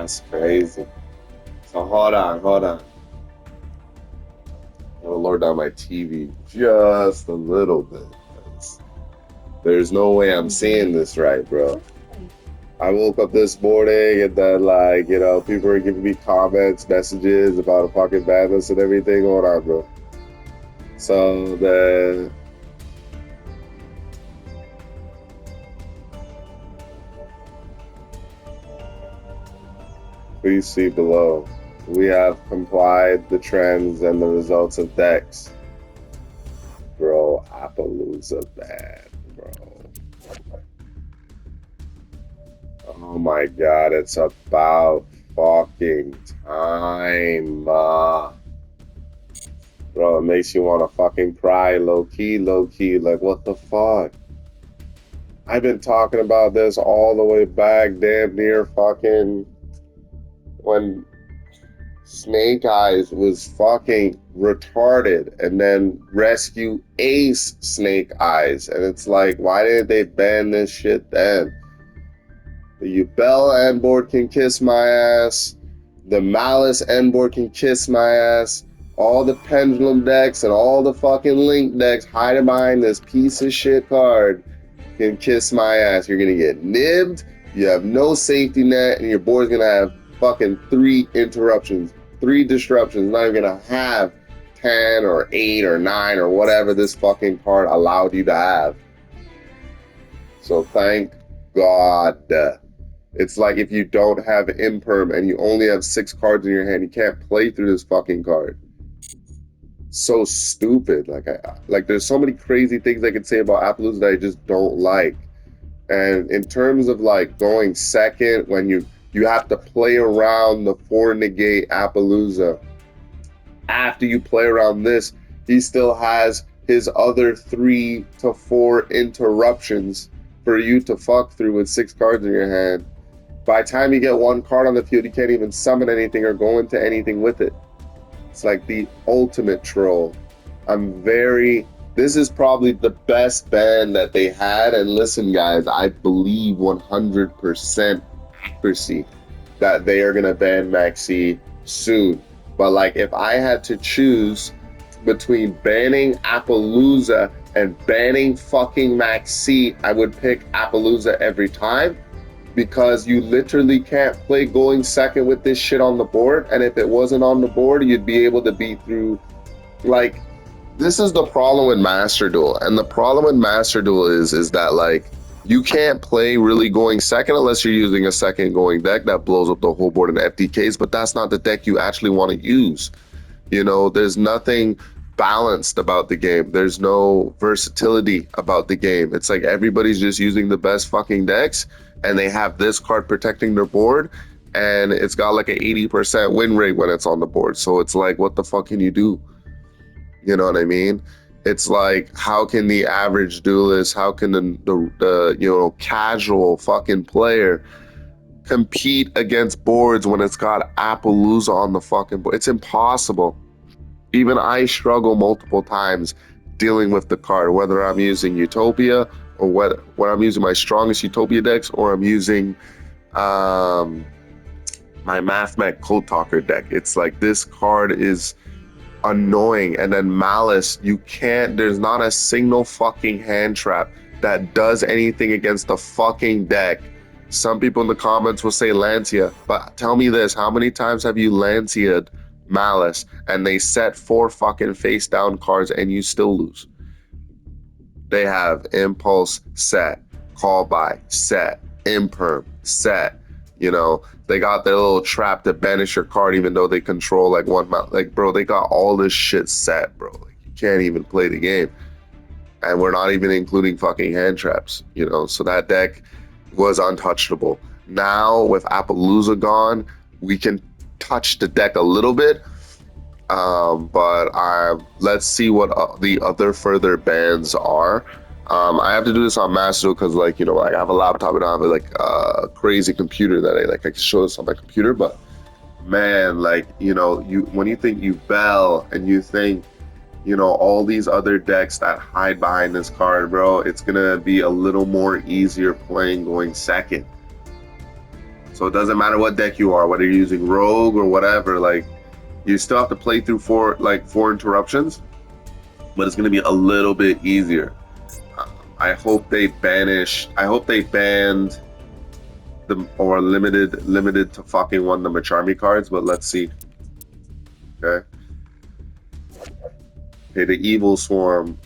That's crazy. So hold on. I'm gonna lower down my TV just a little bit. 'Cause there's no way I'm seeing this right, bro. I woke up this morning and then, like, people are giving me comments, messages about a fucking BANLIST and everything. Hold on, bro. So then, please see below. We have complied the trends and the results of decks. Bro, Appaloosa bad, bro. Oh my god, it's about fucking time. Bro, it makes you want to fucking cry low key. Like, what the fuck? I've been talking about this all the way back, damn near fucking when Snake Eyes was fucking retarded, and then Rescue Ace Snake Eyes. And it's like, why didn't they ban this shit then? The Yubel end board can kiss my ass. The Malice end board can kiss my ass. All the Pendulum decks and all the fucking Link decks hiding behind this piece of shit card can kiss my ass. You're gonna get nibbed, you have no safety net, and your board's gonna have fucking 3 interruptions, 3 disruptions. Not even gonna have 10 or 8 or 9 or whatever this fucking card allowed you to have. So thank God. It's like if you don't have Imperm and you only have 6 cards in your hand, you can't play through this fucking card. So stupid. Like there's so many crazy things I could say about Appaloosa that I just don't like. And in terms of like going second, when you have to play around the 4 negate Appaloosa, after you play around this, he still has his other 3 to 4 interruptions for you to fuck through with 6 cards in your hand. By the time you get 1 card on the field, you can't even summon anything or go into anything with it. It's like the ultimate troll. This is probably the best ban that they had. And listen, guys, I believe 100% accuracy that they are going to ban Maxi soon. But like, if I had to choose between banning Appaloosa and banning fucking Maxi, I would pick Appaloosa every time, because you literally can't play going second with this shit on the board. And if it wasn't on the board, you'd be able to beat through. Like, this is the problem with Master Duel. And the problem with Master Duel is that, like, you can't play really going second unless you're using a second going deck that blows up the whole board in FDKs, but that's not the deck you actually want to use. There's nothing balanced about the game. There's no versatility about the game. It's like everybody's just using the best fucking decks, and they have this card protecting their board, and it's got like an 80% win rate when it's on the board. So it's like, what the fuck can you do? You know what I mean? It's like, how can the average duelist, how can the casual fucking player compete against boards when it's got Appaloosa on the fucking board? It's impossible. Even I struggle multiple times dealing with the card, whether I'm using Utopia or when I'm using my strongest Utopia decks, or I'm using my Mathmech Code Talker deck. It's like, this card is annoying. And then Malice, there's not a single fucking hand trap that does anything against the fucking deck. Some people in the comments will say Lancia, but tell me this, how many times have you Lancia'd Malice and they set 4 fucking face down cards and you still lose? They have Impulse set, Call By set, Imperm set. They got their little trap to banish your card even though they control like 1 mount. Like, bro, they got all this shit set, bro. Like, you can't even play the game. And we're not even including fucking hand traps, So that deck was untouchable. Now with Appaloosa gone, we can touch the deck a little bit. But let's see what the other further bans are. I have to do this on Master because, I have a laptop and I have a crazy computer that I can show this on my computer. But man, when you think Yubel and you think, all these other decks that hide behind this card, bro, it's gonna be a little more easier playing going second. So it doesn't matter what deck you are, whether you're using Rogue or whatever, like you still have to play through four interruptions, but it's gonna be a little bit easier. I hope they banned the or limited to fucking one of the Macharmy cards, but let's see. Okay. Okay, the Evil Swarm,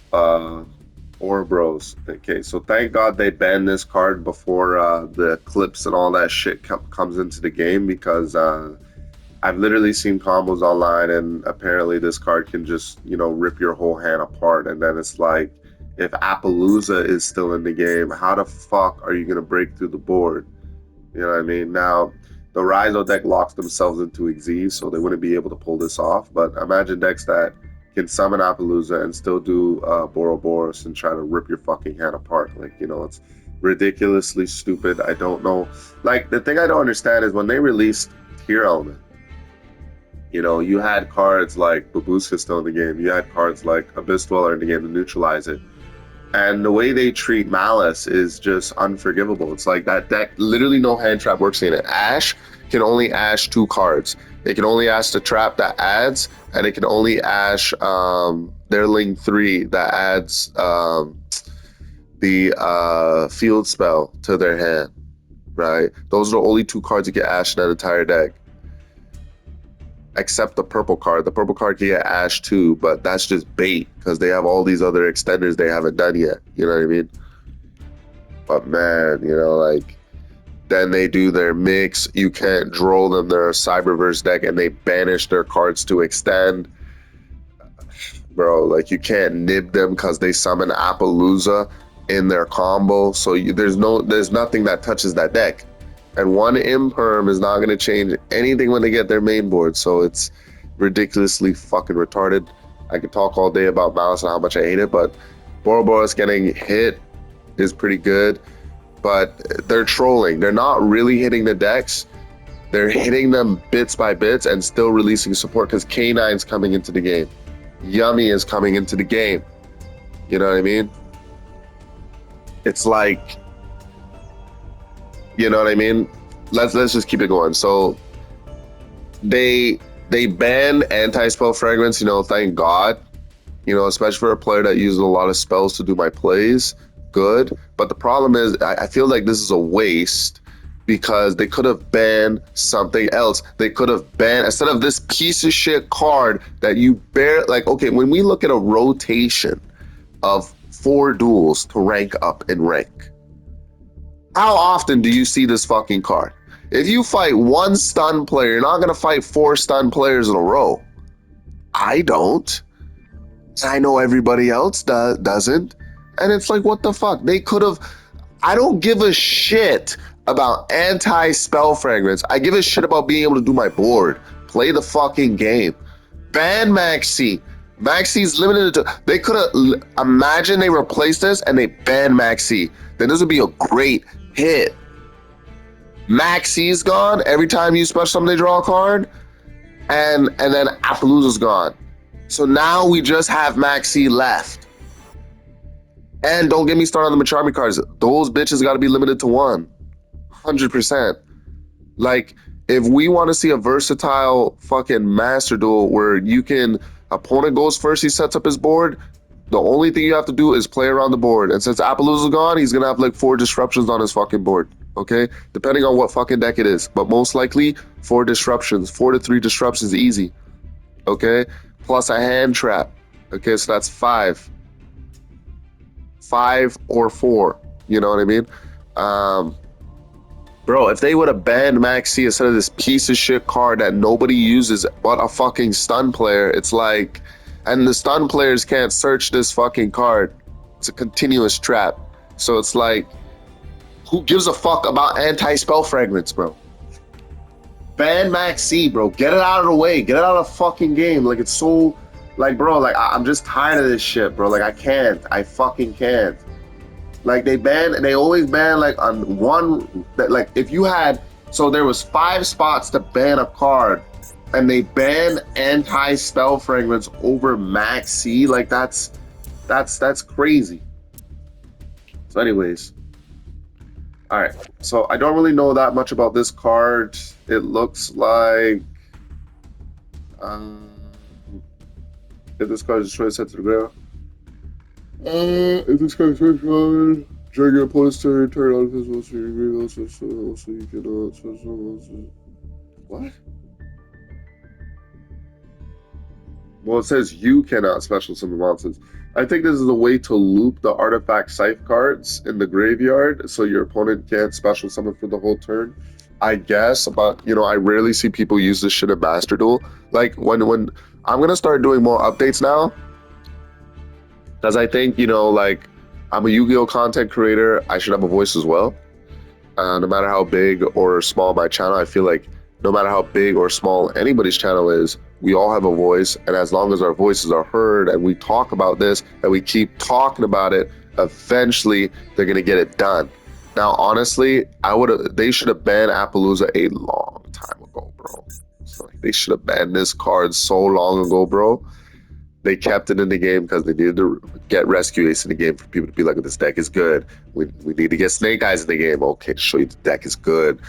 Ouroboros. Okay, so thank God they banned this card before the Eclipse and all that shit comes into the game, because I've literally seen combos online, and apparently this card can just, you know, rip your whole hand apart. And then it's like, if Appaloosa is still in the game, how the fuck are you going to break through the board? You know what I mean? Now, the Rhizo deck locks themselves into Xyz, so they wouldn't be able to pull this off. But imagine decks that can summon Appaloosa and still do Boroboros and try to rip your fucking hand apart. Like, you know, it's ridiculously stupid. I don't know. Like, the thing I don't understand is when they released Tier Element, you know, you had cards like Babuska still in the game. You had cards like Abyss Dweller in the game to neutralize it. And the way they treat Malice is just unforgivable. It's like that deck, literally no hand trap works in it. Ash can only ash 2 cards. It can only ash the trap that adds, and it can only ash their Ling 3 that adds the field spell to their hand, right? Those are the only 2 cards that get ashed in that entire deck. Except the purple card. The purple card can get ash too, but that's just bait because they have all these other extenders they haven't done yet. You know what I mean? But man, you know, like, then they do their mix. You can't draw them. They're a Cyberverse deck, and they banish their cards to extend. Bro, like, you can't nib them because they summon Appaloosa in their combo. So there's nothing that touches that deck. And one Imperm is not going to change anything when they get their main board. So it's ridiculously fucking retarded. I could talk all day about Malice and how much I hate it, but Boroboros getting hit is pretty good. But they're trolling. They're not really hitting the decks. They're hitting them bits by bits and still releasing support because K9's coming into the game. Yummy is coming into the game. You know what I mean? It's like, you know what I mean? Let's just keep it going. So they ban anti-spell fragments, you know, thank God. You know, especially for a player that uses a lot of spells to do my plays. Good. But the problem is I feel like this is a waste because they could have banned something else. They could have banned, instead of this piece of shit card that you bear, like, okay, when we look at a rotation of 4 duels to rank up in rank, how often do you see this fucking card? If you fight 1 stun player, you're not going to fight 4 stun players in a row. I don't. I know everybody else doesn't. And it's like, what the fuck? They could have... I don't give a shit about anti-spell fragments. I give a shit about being able to do my board. Play the fucking game. Ban Maxi. Maxi's limited to... They could have... Imagine they replaced this and they ban Maxi. Then this would be a great hit. Maxi's gone. Every time you special summon, they draw a card. And then Appaloosa's gone. So now we just have Maxi left. And don't get me started on the Macharmy cards. Those bitches got to be limited to 1. 100%. Like, if we want to see a versatile fucking Master Duel where you can... Opponent goes first, he sets up his board. The only thing you have to do is play around the board. And since Appaloosa's gone, he's going to have like 4 disruptions on his fucking board. Okay? Depending on what fucking deck it is. But most likely, 4 disruptions. 4 to 3 disruptions, easy. Okay? Plus a hand trap. Okay, so that's 5. 5 or 4. You know what I mean? Bro, if they would have banned Maxi instead of this piece of shit card that nobody uses but a fucking stun player, it's like... And the stun players can't search this fucking card. It's a continuous trap. So it's like, who gives a fuck about anti-spell fragments, bro? Ban Maxi, bro. Get it out of the way. Get it out of the fucking game. Like, it's so... Like, bro, like, I'm just tired of this shit, bro. Like, I can't. I fucking can't. Like, they always ban, like, on one... Like, if you had... So there was 5 spots to ban a card, and they banned anti-spell fragments over Maxi. Like, that's crazy. So anyways, All right, so I don't really know that much about this card. It looks like um, if this card is destroyed, set to the ground. If this card is destroyed, during your opponent's turn on his also you agree also you cannot what? Well, it says you cannot special summon monsters. I think this is a way to loop the artifact scythe cards in the graveyard so your opponent can't special summon for the whole turn. I guess, but you know, I rarely see people use this shit in Master Duel. Like when I'm gonna start doing more updates now, because I think, you know, like I'm a Yu-Gi-Oh content creator, I should have a voice as well. No matter how big or small my channel, I feel like no matter how big or small anybody's channel is, we all have a voice. And as long as our voices are heard and we talk about this and we keep talking about it, eventually they're going to get it done. Now, honestly, they should have banned Appaloosa a long time ago, bro. So, like, they should have banned this card so long ago, bro. They kept it in the game because they needed to get Rescue Ace in the game for people to be like, this deck is good. We need to get Snake Eyes in the game. Okay, to show you the deck is good.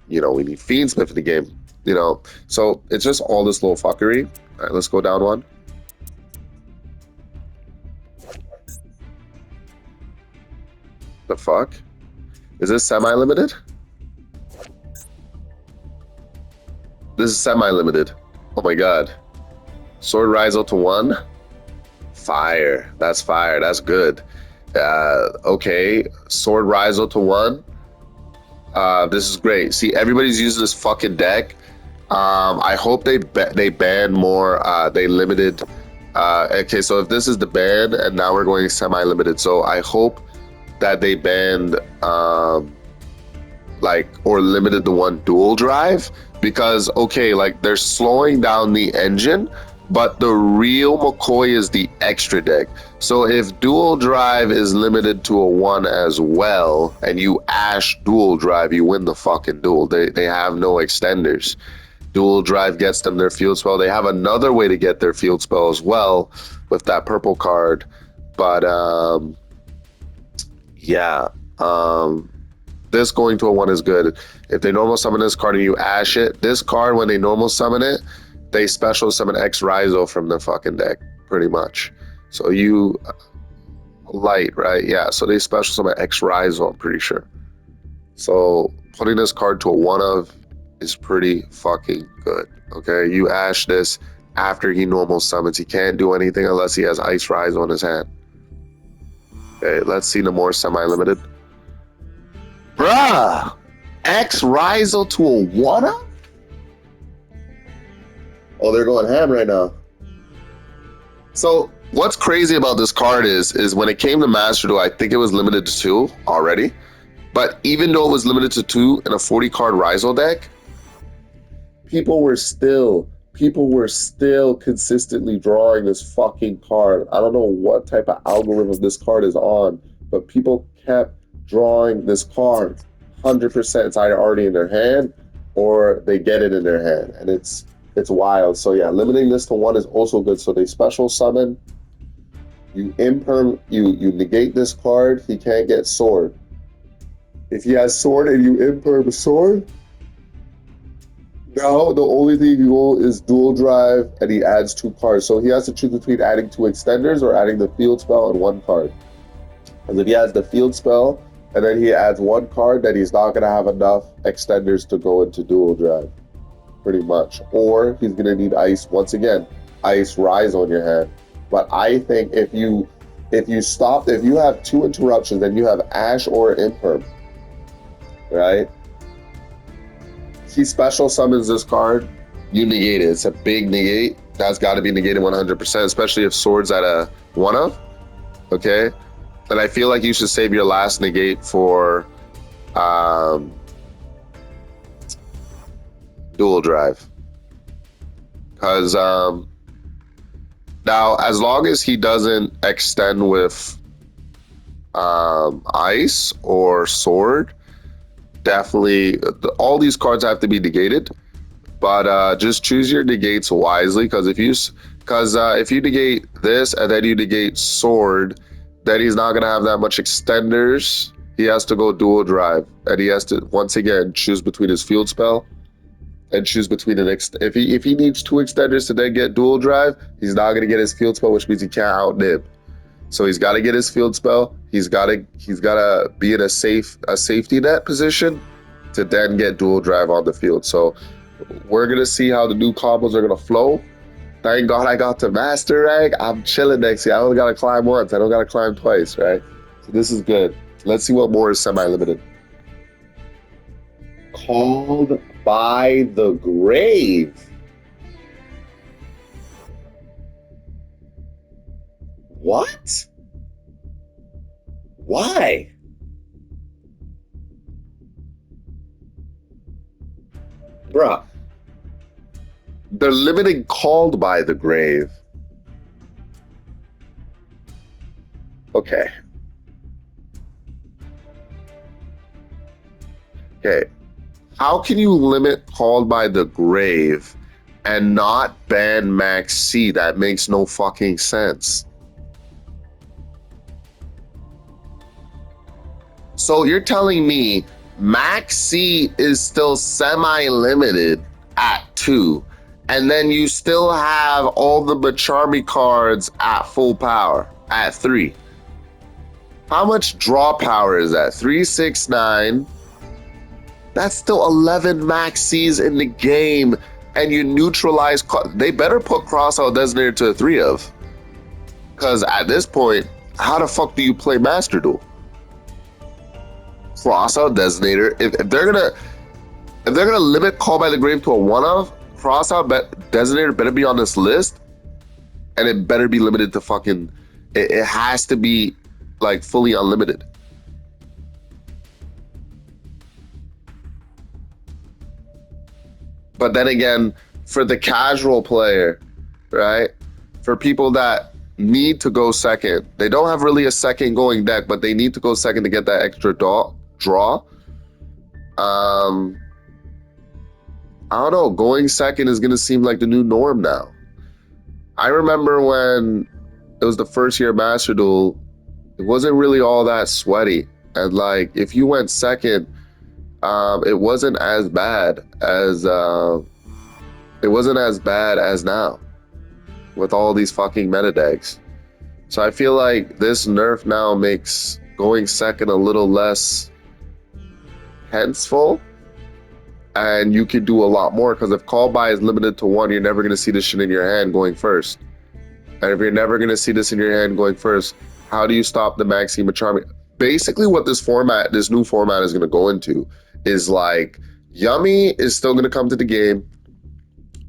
You know, we need Fiendsmith in the game. You know, so it's just all this little fuckery. All right, let's go down one. The fuck? Is this semi-limited? This is semi-limited. Oh my god. Sword Rise out to 1. Fire. That's fire. That's good. Okay. Sword Rise out to 1. This is great. See, everybody's using this fucking deck. I hope they ban more. They limited. Okay, so if this is the ban, and now we're going semi-limited, so I hope that they banned like or limited the one dual drive, because okay, like they're slowing down the engine, but the real McCoy is the extra deck. So if dual drive is limited to a 1 as well, and you Ash dual drive, you win the fucking duel. They have no extenders. Dual drive gets them their field spell. They have another way to get their field spell as well with that purple card. But yeah, this going to a 1 is good. If they normal summon this card and you Ash it, this card, when they normal summon it, they special summon X Raizo from the fucking deck, pretty much. So you light, right? Yeah, so they special summon X Raizo, I'm pretty sure. So putting this card to a 1 of is pretty fucking good. Okay, you Ash this after he normal summons. He can't do anything unless he has Ice Rise on his hand. Okay, let's see the more semi-limited. Bruh! X Raizo to a 1-up? Oh, they're going ham right now. So what's crazy about this card is when it came to Master Duel, I think it was limited to 2 already. But even though it was limited to 2 in a 40-card Raizo deck, people were still consistently drawing this fucking card. I don't know what type of algorithm this card is on, but people kept drawing this card. 100%. It's either already in their hand or they get it in their hand, and it's wild. So yeah, limiting this to 1 is also good. So they special summon, you imperm, you negate this card, he can't get sword. If he has sword and you imperm sword, now the only thing you go is dual drive, and he adds 2 cards. So he has to choose between adding 2 extenders or adding the field spell and 1 card. And if he has the field spell and then he adds 1 card, then he's not gonna have enough extenders to go into dual drive, pretty much. Or he's gonna need ice once again, Ice Rise on your hand. But I think if you have 2 interruptions and you have Ash or Imperm, right? He special summons this card, you negate it. It's a big negate. That's got to be negated 100%, especially if sword's at a 1 of. Okay, and I feel like you should save your last negate for dual drive, because now as long as he doesn't extend with ice or sword, definitely all these cards have to be negated. But just choose your negates wisely, because if you negate this and then you negate sword, then he's not gonna have that much extenders, he has to go dual drive, and he has to once again choose between his field spell and choose between an if he needs 2 extenders to then get dual drive, he's not gonna get his field spell, which means he can't out nib. So he's got to get his field spell. He's got to be in a safety net position to then get dual drive on the field. So we're gonna see how the new combos are gonna flow. Thank God I got to master rank. I'm chilling next year. I only gotta climb once. I don't gotta climb twice, right? So this is good. Let's see what more is semi-limited. Called by the grave. What? Why? Bruh. They're limiting called by the grave. Okay. Okay. How can you limit called by the grave and not ban Max C? That makes no fucking sense. So you're telling me Max C is still semi-limited at 2, and then you still have all the Macharmy cards at full power at 3. How much draw power is that? 3, 6, 9. That's still 11 Max C's in the game, and you neutralize. They better put Crossout Designator to a 3 of. Because at this point, how the fuck do you play Master Duel? Crossout Designator. If they're gonna limit Call by the Grave to a 1 of, Crossout Designator better be on this list, and it better be limited to fucking. It has to be like fully unlimited. But then again, for the casual player, right? For people that need to go second, they don't have really a second going deck, but they need to go second to get that extra draw. I don't know. Going second is going to seem like the new norm now. I remember when it was the first year of Master Duel, it wasn't really all that sweaty. And like, if you went second, it wasn't as bad as now with all these fucking meta decks. So I feel like this nerf now makes going second a little less henseful, and you can do a lot more, because if call by is limited to 1, you're never going to see this shit in your hand going first. And if you're never going to see this in your hand going first, how do you stop the Maxi Macharmy? Basically what this new format is going to go into is like, Yummy is still going to come to the game.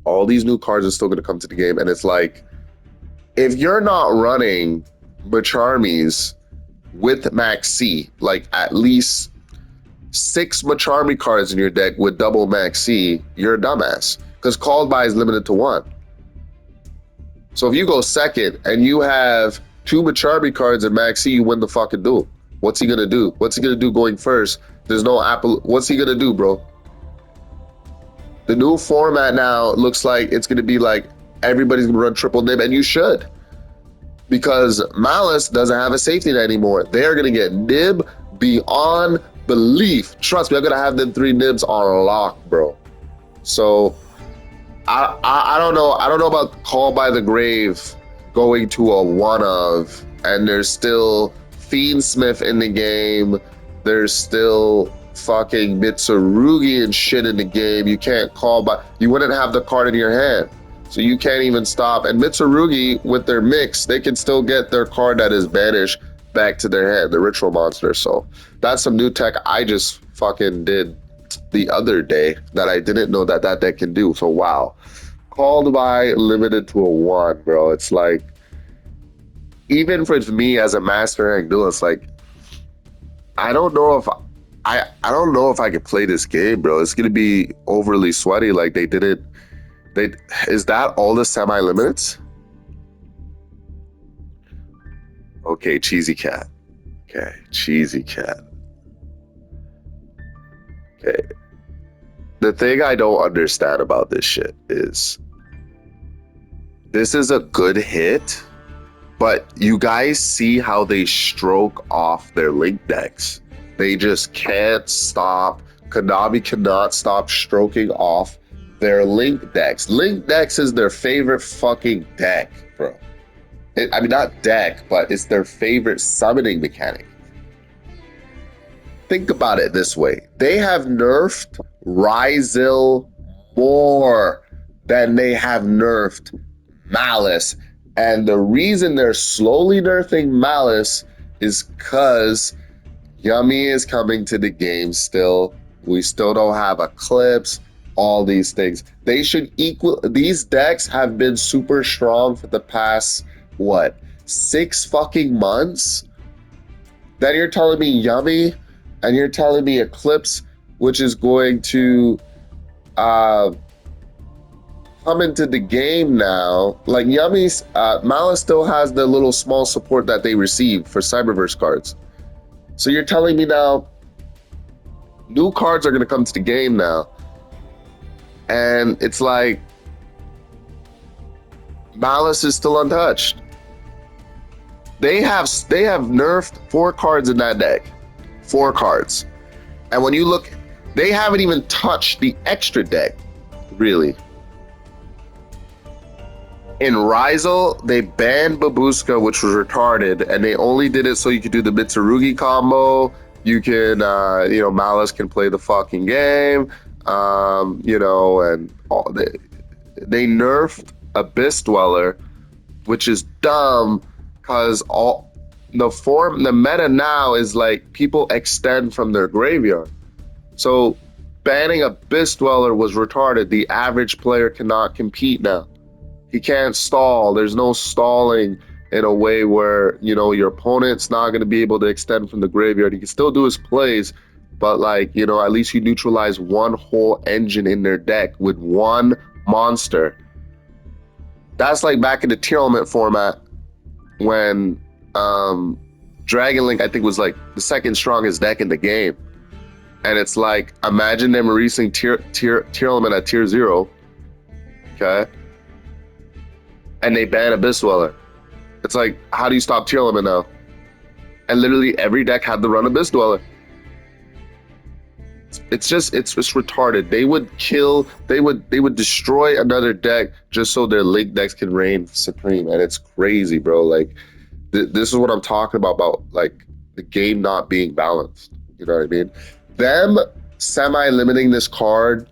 All these new cards are still going to come to the game. And it's like, if you're not running Macharmies with Max C, like at least 6 Macharmy cards in your deck with double Max C, you're a dumbass. Because Called By is limited to 1. So if you go second and you have 2 Macharmy cards and Max C, you win the fucking duel. What's he gonna do? What's he gonna do going first? There's no Apple. What's he gonna do, bro? The new format now looks like it's gonna be like everybody's gonna run triple nib, and you should. Because Malice doesn't have a safety net anymore. They're gonna get nib beyond belief. Trust me, I'm gonna have them 3 nibs on lock, bro. So I don't know. I don't know about Call by the Grave going to a 1 of, and there's still Fiendsmith in the game. There's still fucking Mitsurugi and shit in the game. You can't call by. You wouldn't have the card in your hand, so you can't even stop. And Mitsurugi, with their mix, they can still get their card that is banished back to their hand, the Ritual Monster. So that's some new tech I just fucking did the other day that I didn't know that deck can do. So wow. Called by limited to a 1, bro. It's like, even for me as a master rank duelist, like, I don't know if I don't know if I could play this game, bro. It's gonna be overly sweaty. Like they didn't. Is that all the semi limits? Okay, Cheesy Cat. Okay, Cheesy Cat. Okay. The thing I don't understand about this shit is, this is a good hit, but you guys see how they stroke off their link decks. They just can't stop. Konami cannot stop stroking off their Link decks. Link decks is their favorite fucking deck, bro. I mean, not deck, but it's their favorite summoning mechanic. Think about it this way. They have nerfed Ryzil more than they have nerfed Malice. And the reason they're slowly nerfing Malice is because Yummy is coming to the game still. We still don't have Eclipse, all these things. They should equal, these decks have been super strong for the past, what, 6 fucking months? Then you're telling me Yummy, and you're telling me Eclipse, which is going to come into the game now. Like Yummy's, Malice still has the little small support that they received for Cyberverse cards. So you're telling me now new cards are going to come to the game now. And it's like Malice is still untouched. They have nerfed 4 cards in that deck. 4 cards. And when you look, they haven't even touched the extra deck, really. In Ryzil, they banned Babushka, which was retarded, and they only did it so you could do the Mitsurugi combo. You can, Malice can play the fucking game, and all. They nerfed Abyss Dweller, which is dumb, because the meta now is like people extend from their graveyard. So banning Abyss Dweller was retarded. The average player cannot compete now. He can't stall. There's no stalling in a way where, your opponent's not going to be able to extend from the graveyard. He can still do his plays, but at least you neutralize one whole engine in their deck with one monster. That's like back in the tier element format when Dragon Link, I think, was like the second strongest deck in the game. And it's like, imagine them releasing tier element at tier 0. Okay. And they ban Abyss Dweller. It's like, how do you stop tier element now? And literally every deck had to run Abyss Dweller. It's retarded. They would destroy another deck just so their Link decks can reign supreme. And it's crazy, bro. Like, this is what I'm talking about like the game not being balanced. You know what I mean? Them semi-limiting this card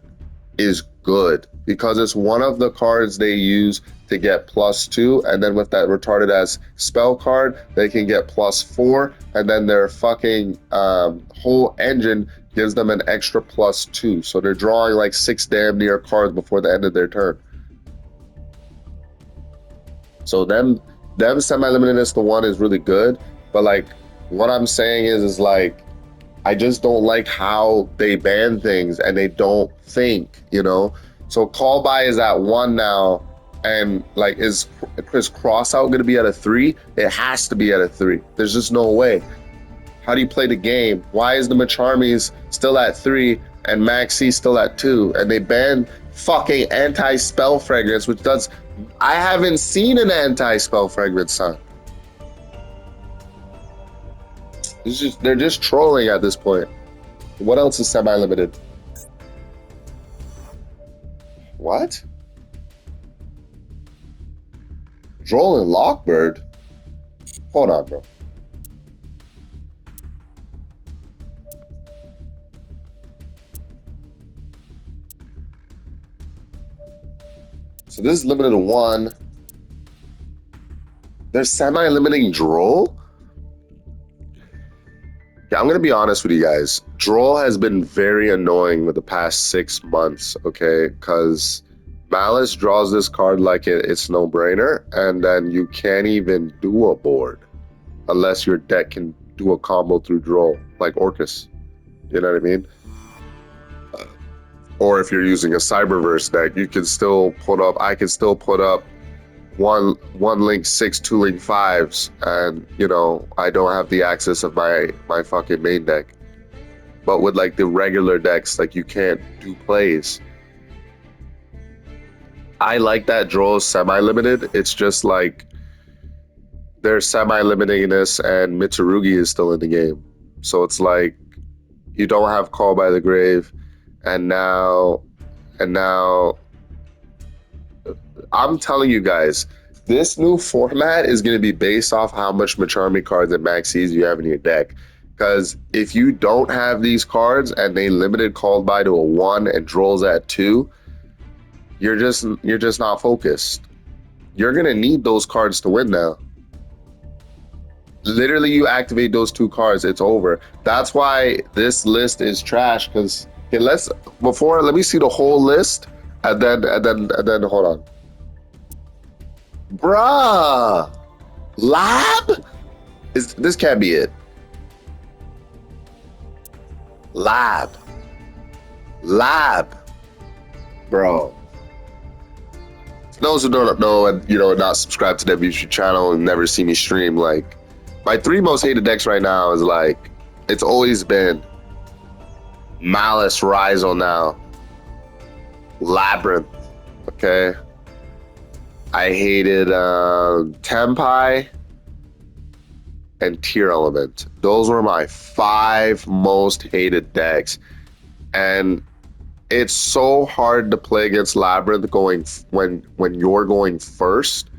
is good because it's one of the cards they use to get +2, and then with that retarded as spell card, they can get +4, and then their fucking whole engine gives them an extra +2. So they're drawing like 6 damn near cards before the end of their turn. So them semi-limiting this to 1 is really good, but like what I'm saying is like I just don't like how they ban things and they don't think, So call by is at 1 now, and like is Chris Crossout going to be at a 3? It has to be at a 3. There's just no way. How do you play the game? Why is the Macharmies still at 3 and Maxi still at 2? And they banned fucking anti-spell fragrance, which does. I haven't seen an anti-spell fragrance, son. They're just trolling at this point. What else is semi-limited? What? Droll and Lockbird? Hold on, bro. So this is limited to 1. They're semi-limiting Droll? Yeah, I'm going to be honest with you guys. Droll has been very annoying with the past 6 months, okay? Because Malice draws this card like it's no-brainer, and then you can't even do a board unless your deck can do a combo through Droll, like Orcus. You know what I mean? Or if you're using a Cyberverse deck, you can still put up, I can still put up one link 6, 2 link 5s, and I don't have the access of my fucking main deck. But with like the regular decks, like you can't do plays. I like that Droll is semi-limited. It's just like they're semi-limiting this and Mitsurugi is still in the game. So it's like You don't have Call by the Grave, and now I'm telling you guys, this new format is going to be based off how much Macharmy cards and Maxis you have in your deck. Because if you don't have these cards and they limited Called by to a 1 and Drolls at 2, you're just not focused. You're going to need those cards to win now. Literally, you activate those 2 cards, it's over. That's why this list is trash. Because okay, let me see the whole list, and then hold on. Bruh, Lab? This can't be it. Lab, bro. For those who don't know and not subscribe to the YouTube channel and never see me stream, like my 3 most hated decks right now is like it's always been Malice, Rizal, now Labyrinth. Okay. I hated Tempai and Tier Element. Those were my 5 most hated decks. And it's so hard to play against Labyrinth when you're going first,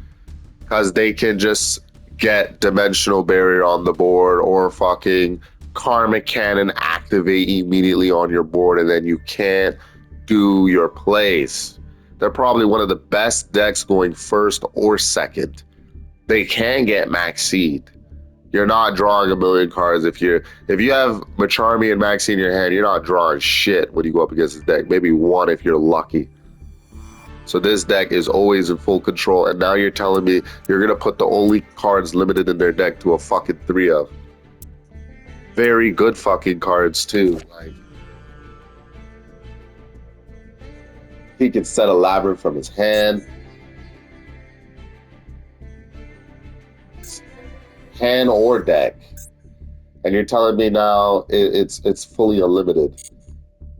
because they can just get Dimensional Barrier on the board or fucking Karmic Cannon activate immediately on your board, and then you can't do your plays. They're probably one of the best decks going first or second. They can get Max Seed. You're not drawing a million cards. If you have Macharmy and Maxi in your hand, you're not drawing shit when you go up against this deck. Maybe 1 if you're lucky. So this deck is always in full control, and now you're telling me you're gonna put the only cards limited in their deck to a fucking 3 of. Very good fucking cards too. Like, he can set a Labyrinth from his hand. Hand or deck. And you're telling me now it's fully unlimited.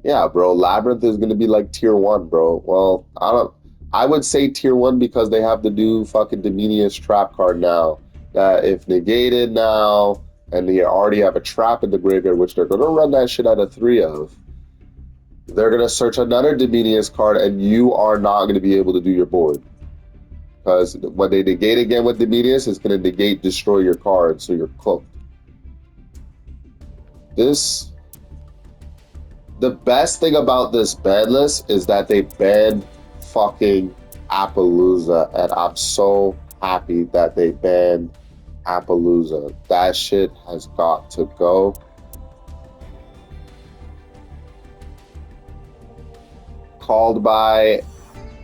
Yeah, bro, Labyrinth is gonna be like tier 1, bro. Well, I would say tier 1 because they have the new fucking Dominious trap card now. That if negated now, and they already have a trap in the graveyard, which they're gonna run that shit out of 3 of, they're going to search another Dominious card, and you are not going to be able to do your board. Because when they negate again with Dominious, it's going to negate, destroy your card, so you're cooked. The best thing about this ban list is that they banned fucking Appaloosa, and I'm so happy that they banned Appaloosa. That shit has got to go. Called by,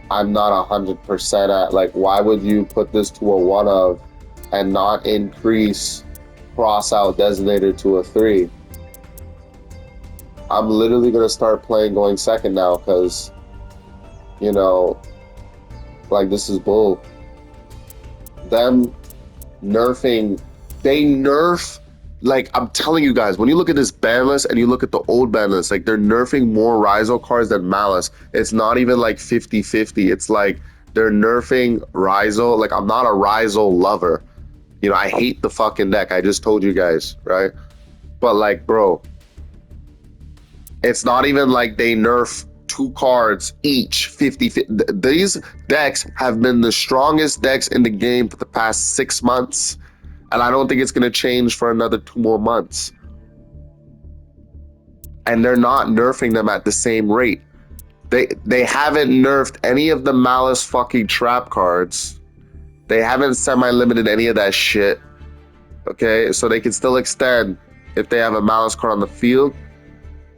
I'm not 100% at. Like, why would you put this to a 1 of and not increase cross out designator to a 3? I'm literally gonna start playing going second now, because like, this is bull. Them nerfing, they nerf. Like, I'm telling you guys, when you look at this ban list and you look at the old ban list, like, they're nerfing more Rizal cards than Malice. It's not even like 50-50. It's like they're nerfing Rizal. Like, I'm not a Rizal lover. I hate the fucking deck. I just told you guys, right? But, like, bro, it's not even like they nerf 2 cards each 50-50. These decks have been the strongest decks in the game for the past 6 months. And I don't think it's going to change for another 2 more months. And they're not nerfing them at the same rate. They haven't nerfed any of the Malice fucking trap cards. They haven't semi-limited any of that shit. Okay? So they can still extend if they have a Malice card on the field,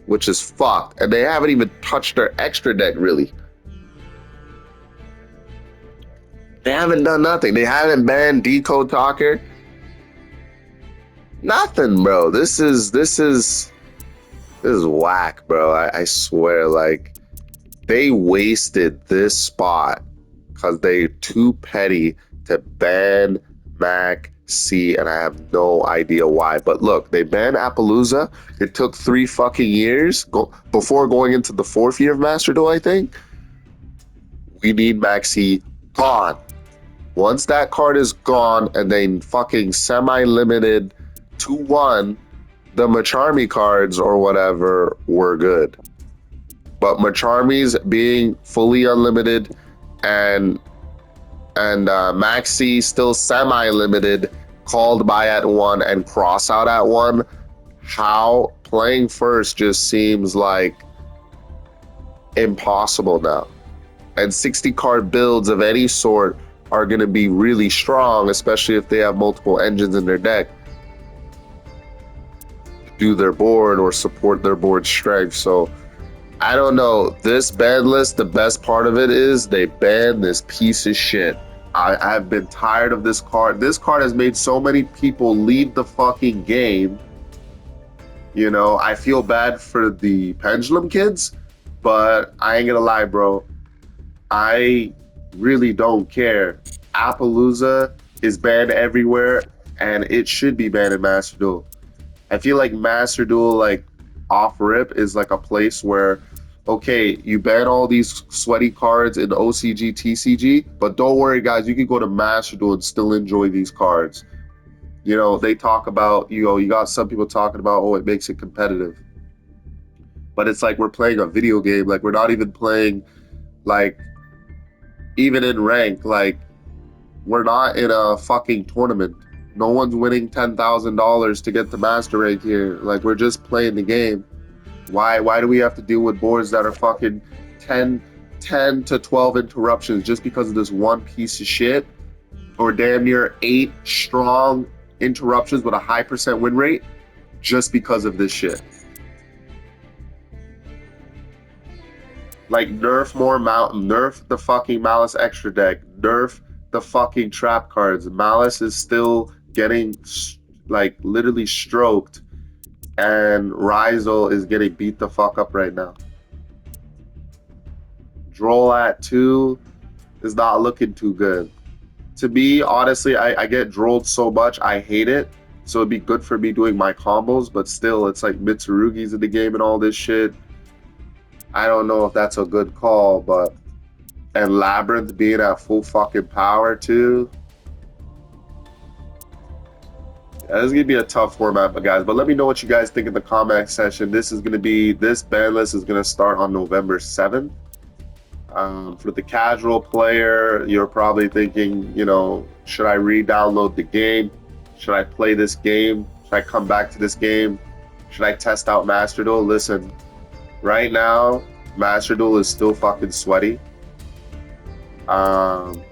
which is fucked. And they haven't even touched their extra deck, really. They haven't done nothing. They haven't banned Decode Talker. Nothing, bro. This is whack, bro. I swear, like, they wasted this spot because they're too petty to ban Mac C, and I have no idea why. But look, they banned Appaloosa. It took 3 fucking years before going into the 4th year of Master Duel, I think. We need Mac C gone. Once that card is gone and they fucking semi-limited 2-1, the Macharmy cards or whatever were good. But Macharmy's being fully unlimited and Maxi still semi-limited, called by at 1 and cross out at 1, how playing first just seems like impossible now. And 60 card builds of any sort are going to be really strong, especially if they have multiple engines in their deck to do their board or support their board strength. So I don't know. This ban list, the best part of it is they banned this piece of shit. I've been tired of this card. This card has made so many people leave the fucking game. You know, I feel bad for the Pendulum kids, but I ain't gonna lie, bro. I really don't care. Appaloosa is banned everywhere, and it should be banned in Master Duel. I feel like Master Duel, like off rip, is like a place where, okay, you ban all these sweaty cards in OCG, TCG, but don't worry, guys, you can go to Master Duel and still enjoy these cards. You know, they talk about, you know, you got some people talking about, oh, it makes it competitive. But it's like we're playing a video game. Like, we're not even playing, like, even in rank, like, we're not in a fucking tournament. No one's winning $10,000 to get the master rank here. Like, we're just playing the game. Why do we have to deal with boards that are fucking 10 to 12 interruptions just because of this one piece of shit? Or damn near 8 strong interruptions with a high % win rate just because of this shit. Like, nerf more Mountain, nerf the fucking Malice extra deck, nerf the fucking trap cards. Malice is still getting, like, literally stroked, and Rizal is getting beat the fuck up right now. Droll at 2 is not looking too good. To me, honestly, I get drolled so much, I hate it. So it'd be good for me doing my combos, but still, it's like Mitsurugi's in the game and all this shit. I don't know if that's a good call, but... And Labyrinth being at full fucking power, too. Yeah, this is going to be a tough format, but guys. But let me know what you guys think in the comment section. This ban list is going to start on November 7th. For the casual player, you're probably thinking, you know, should I re-download the game? Should I play this game? Should I come back to this game? Should I test out Master Duel? Listen, right now, Master Duel is still fucking sweaty. Them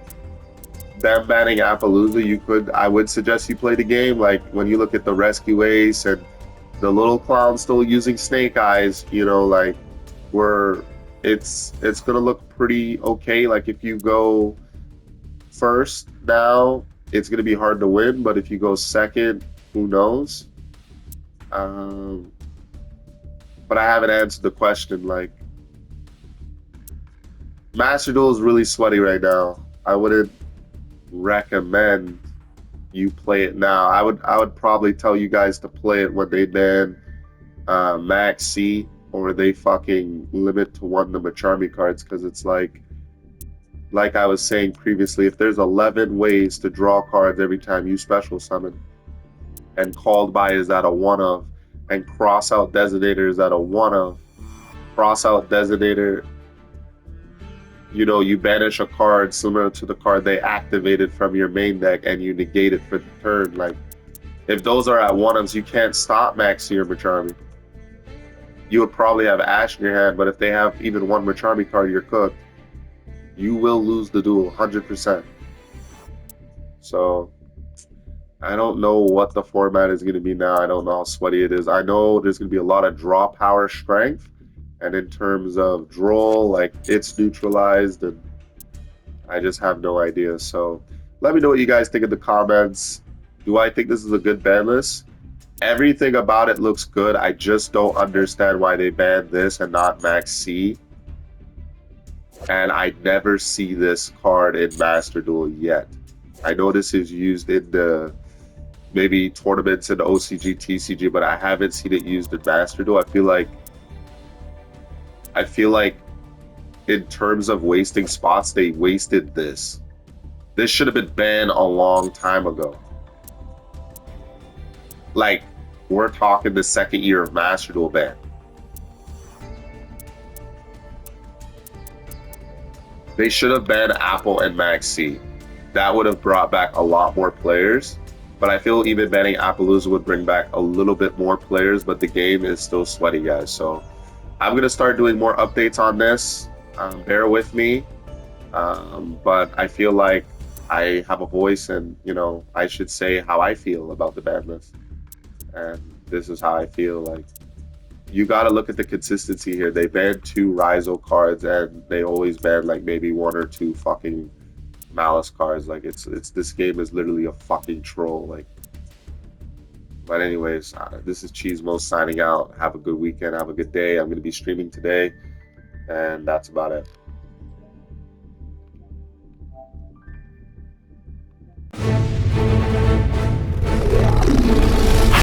banning Appaloosa, I would suggest you play the game. Like, when you look at the Rescue Ace and the little clown still using Snake Eyes, you know, like, it's gonna look pretty okay. Like, if you go first now, it's gonna be hard to win, but if you go second, who knows? But I haven't answered the question. Like, Master Duel is really sweaty right now. I wouldn't recommend you play it now. I would probably tell you guys to play it when they ban Max C, or they fucking limit to 1 the Macharmy cards, because it's like I was saying previously, if there's 11 ways to draw cards every time you special summon, and called by is at a 1 of, and cross out designator is at a 1 of, cross out designator, you know, you banish a card similar to the card they activated from your main deck and you negate it for the turn. Like, if those are at 1-ofs, you can't stop Maxi or Macharmy. You would probably have Ash in your hand, but if they have even 1 Macharmy card, you're cooked. You will lose the duel, 100%. So, I don't know what the format is going to be now. I don't know how sweaty it is. I know there's going to be a lot of draw power strength. And in terms of droll, like, it's neutralized, and I just have no idea. So let me know what you guys think in the comments. Do I think this is a good ban list? Everything about it looks good. I just don't understand why they banned this and not Max C. And I never see this card in Master Duel yet. I know this is used in the maybe tournaments in OCG, TCG, but I haven't seen it used in Master Duel. I feel like in terms of wasting spots, they wasted this. This should have been banned a long time ago. Like, we're talking the second year of Master Duel ban. They should have banned Apple and Maxi. That would have brought back a lot more players. But I feel even banning Appaloosa would bring back a little bit more players, but the game is still sweaty, guys. So I'm going to start doing more updates on this. Bear with me. But I feel like I have a voice and, you know, I should say how I feel about the ban list. And this is how I feel. Like, you got to look at the consistency here. They banned 2 Rizo cards and they always ban like maybe 1 or 2 fucking Malice cards. Like, it's this game is literally a fucking troll. Like, but anyways, this is Cheesemo signing out. Have a good weekend. Have a good day. I'm going to be streaming today. And that's about it.